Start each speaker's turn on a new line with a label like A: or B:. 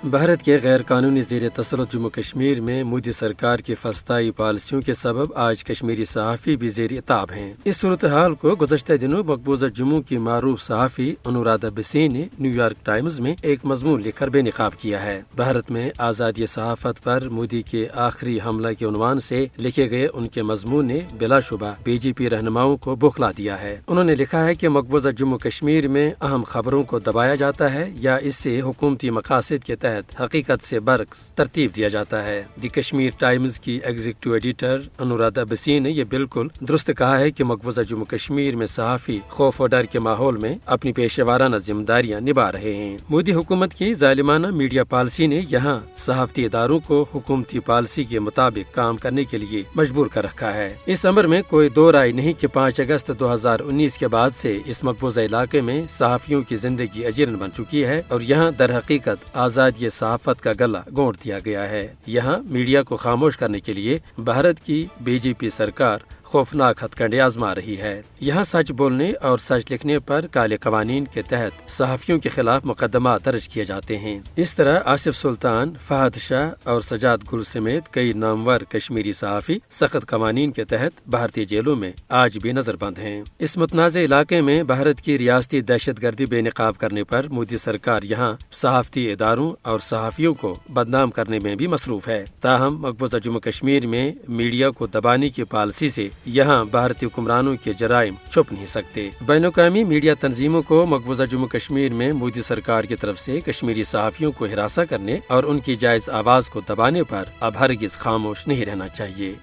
A: بھارت کے غیر قانونی زیر تسلط جموں کشمیر میں مودی سرکار کی فسطائی پالیسیوں کے سبب آج کشمیری صحافی بھی زیر عتاب ہیں۔ اس صورتحال کو گزشتہ دنوں مقبوضہ جموں کی معروف صحافی انورادھا بسی نے نیو یارک ٹائمز میں ایک مضمون لکھ کر بے نقاب کیا ہے۔ بھارت میں آزادی صحافت پر مودی کے آخری حملہ کے عنوان سے لکھے گئے ان کے مضمون نے بلا شبہ بی جے پی رہنماؤں کو بوکھلا دیا ہے۔ انہوں نے لکھا ہے کہ مقبوضہ جموں کشمیر میں اہم خبروں کو دبایا جاتا ہے یا اس سے حکومتی مقاصد کے تحت حقیقت سے برعکس ترتیب دیا جاتا ہے۔ دی کشمیر ٹائمز کی ایگزیکٹو ایڈیٹر انورادھا بسی نے یہ بالکل درست کہا ہے کہ مقبوضہ جموں کشمیر میں صحافی خوف و ڈر کے ماحول میں اپنی پیشہ ورانہ ذمہ داریاں نبھا رہے ہیں۔ مودی حکومت کی ظالمانہ میڈیا پالیسی نے یہاں صحافتی اداروں کو حکومتی پالیسی کے مطابق کام کرنے کے لیے مجبور کر رکھا ہے۔ اس امر میں کوئی دو رائے نہیں کہ 5 اگست 2019 کے بعد سے اس مقبوضہ علاقے میں صحافیوں کی زندگی اجیرن بن چکی ہے اور یہاں در حقیقت آزادی صحافت کا گلا گھونٹ دیا گیا ہے۔ یہاں میڈیا کو خاموش کرنے کے لیے بھارت کی بی جے پی سرکار خوفناک ہتھ کنڈے آزما رہی ہے۔ یہاں سچ بولنے اور سچ لکھنے پر کالے قوانین کے تحت صحافیوں کے خلاف مقدمات درج کیے جاتے ہیں۔ اس طرح آصف سلطان، فہد شاہ اور سجاد گل سمیت کئی نامور کشمیری صحافی سخت قوانین کے تحت بھارتی جیلوں میں آج بھی نظر بند ہیں۔ اس متنازع علاقے میں بھارت کی ریاستی دہشت گردی بے نقاب کرنے پر مودی سرکار یہاں صحافتی اداروں اور صحافیوں کو بدنام کرنے میں بھی مصروف ہے۔ تاہم مقبوضہ جموں کشمیر میں میڈیا کو دبانے کی پالیسی سے یہاں بھارتی حکمرانوں کے جرائم چھپ نہیں سکتے۔ بین الاقوامی میڈیا تنظیموں کو مقبوضہ جموں کشمیر میں مودی سرکار کی طرف سے کشمیری صحافیوں کو ہراساں کرنے اور ان کی جائز آواز کو دبانے پر اب ہرگز خاموش نہیں رہنا چاہیے۔